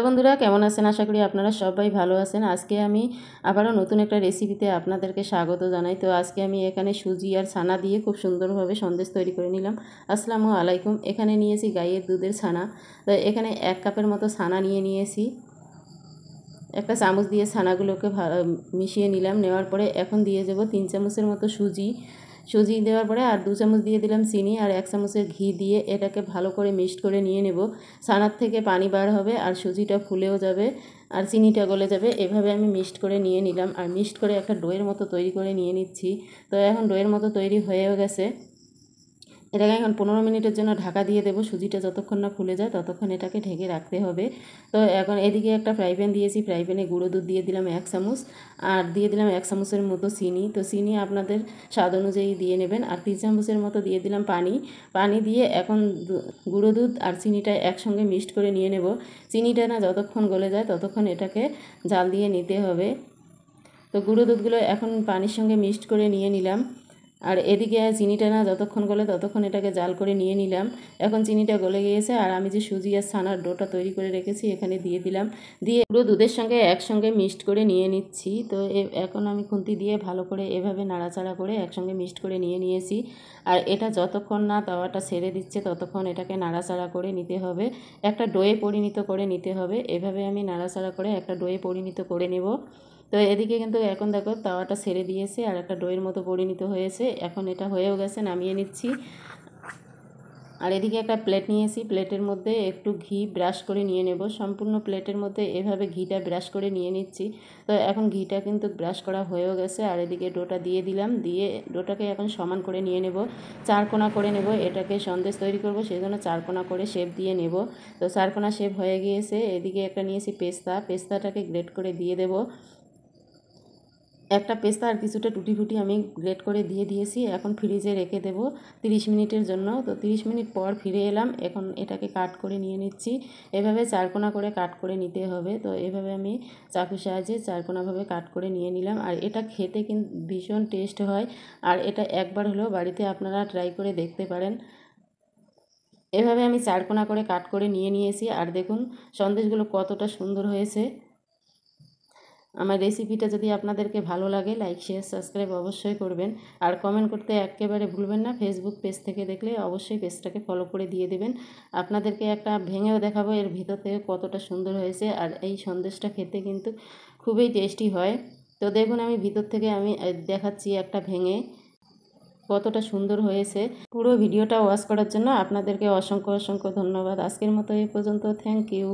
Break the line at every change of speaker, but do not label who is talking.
বন্ধুরা কেমন আছেন? আশা করি আপনারা সবাই ভালো আছেন। আজকে আমি আবারও নতুন একটা রেসিপিতে আপনাদেরকে স্বাগত জানাই। তো আজকে আমি এখানে সুজি আর ছানা দিয়ে খুব সুন্দরভাবে সন্দেশ তৈরি করে নিলাম। আসসালামু আলাইকুম। এখানে নিয়েছি গাইয়ের দুধের ছানা। তো এখানে 1 কাপের মতো ছানা নিয়েছি। একটা চামচ দিয়ে ছানাগুলোকে মিশিয়ে নিলাম। নেওয়ার পরে এখন দিয়ে দেবো 3 চামচের মতো সুজি দেওয়ার পরে আর 2 চামচ দিয়ে দিলাম চিনি আর 1 চামচের ঘি দিয়ে এটাকে ভালো করে মিক্সড করে নিয়ে নেব। ছানার থেকে পানি বার হবে আর সুজিটা ফুলেও যাবে আর চিনিটা গলে যাবে। এভাবে আমি মিক্সড করে নিয়ে নিলাম আর মিক্সড করে একটা ডোয়ের মতো তৈরি করে নিয়ে নিচ্ছি। তো এখন ডোয়ের মতো তৈরি হয়েও গেছে। এটাকে এখন 15 মিনিটের জন্য ঢাকা দিয়ে দেবো। সুজিটা যতক্ষণ না ফুলে যায় ততক্ষণ এটাকে ঢেকে রাখতে হবে। তো এখন এদিকে একটা ফ্রাই প্যান দিয়েছি। ফ্রাই প্যানে গুঁড়ো দুধ দিয়ে দিলাম 1 চামচ আর দিয়ে দিলাম 1 চামচের মতো চিনি। তো চিনি আপনাদের স্বাদ অনুযায়ী দিয়ে নেবেন। আর 3 চামচের মতো দিয়ে দিলাম পানি দিয়ে এখন গুঁড়ো দুধ আর চিনিটা একসঙ্গে মিক্সড করে নিয়ে নেব। চিনিটা না যতক্ষণ গলে যায় ততক্ষণ এটাকে জাল দিয়ে নিতে হবে। তো গুঁড়ো দুধগুলো এখন পানির সঙ্গে মিক্সড করে নিয়ে নিলাম। আর এদিকে চিনিটা না যতক্ষণ গলে ততক্ষণ এটাকে জাল করে নিয়ে নিলাম। এখন চিনিটা গলে গিয়েছে আর আমি যে সুজি আর ছানার ডোটা তৈরি করে রেখেছি এখানে দিয়ে দিলাম। দিয়ে পুরো দুধের সঙ্গে একসঙ্গে মিক্সড করে নিয়ে নিচ্ছি। তো এখন আমি খুন্তি দিয়ে ভালো করে এভাবে নাড়াচাড়া করে একসঙ্গে মিক্সড করে নিয়েছি। আর এটা যতক্ষণ না তাওয়াটা ছেড়ে দিচ্ছে ততক্ষণ এটাকে নাড়াচাড়া করে নিতে হবে। একটা ডোয়ে পরিণত করে নিতে হবে। এভাবে আমি নাড়াচাড়া করে একটা ডোয়ে পরিণত করে নেব। তো এদিকে কিন্তু এখন দেখো তাওয়াটা ছেড়ে দিয়েছে আর একটা ডোয়ের মতো পরিণত হয়েছে। এখন এটা হয়েও গেছে, নামিয়ে নিচ্ছি। আর এদিকে একটা প্লেট নিয়েছি। প্লেটের মধ্যে একটু ঘি ব্রাশ করে নিয়ে নেব। সম্পূর্ণ প্লেটের মধ্যে এভাবে ঘিটা ব্রাশ করে নিয়ে নিচ্ছি। তো এখন ঘিটা কিন্তু ব্রাশ করা হয়েও গেছে। আর এদিকে ডোটা দিয়ে দিলাম। দিয়ে ডোটাকে এখন সমান করে নিয়ে নেব। 4 কোণা করে নেব। এটাকে সন্দেশ তৈরি করব, সেই জন্য 4 কোণা করে শেপ দিয়ে নেব। তো 4 কোণা শেপ হয়ে গিয়েছে। এদিকে একটা নিয়েছি পেস্তাটাকে গ্রেট করে দিয়ে দেব। একটা পেস্তা আর কিছুটা টুটি ফুটি আমি গ্রেট করে দিয়ে দিয়েছি। এখন ফ্রিজে রেখে দেবো 30 মিনিটের জন্য। তো 30 মিনিট পর ফিরে এলাম। এখন এটাকে কাট করে নিয়ে নিচ্ছি। এভাবে 4 কোণা করে কাট করে নিতে হবে। তো এভাবে আমি চাকুর সাহায্যে 4 কোণাভাবে কাট করে নিয়ে নিলাম। আর এটা খেতে কিন্তু ভীষণ টেস্ট হয়। আর এটা একবার হলেও বাড়িতে আপনারা ট্রাই করে দেখতে পারেন। এভাবে আমি 4 কোণা করে কাট করে নিয়েছি। আর দেখুন সন্দেশগুলো কতটা সুন্দর হয়েছে। আমার রেসিপিটা যদি আপনাদেরকে ভালো লাগে লাইক শেয়ার সাবস্ক্রাইব অবশ্যই করবেন। আর কমেন্ট করতে একেবারে ভুলবেন না। ফেসবুক পেজ থেকে দেখলে অবশ্যই পেজটাকে ফলো করে দিয়ে দেবেন। আপনাদেরকে একটা ভেঙেও দেখাবো এর ভিতর থেকে কতটা সুন্দর হয়েছে। আর এই সন্দেশটা খেতে কিন্তু খুবই টেস্টি হয়। তো দেখুন আমি ভিতর থেকে আমি দেখাচ্ছি একটা ভেঙে কতটা সুন্দর হয়েছে। পুরো ভিডিওটা ওয়াচ করার জন্য আপনাদেরকে অসংখ্য ধন্যবাদ। আজকের মতো এই পর্যন্ত। Thank you.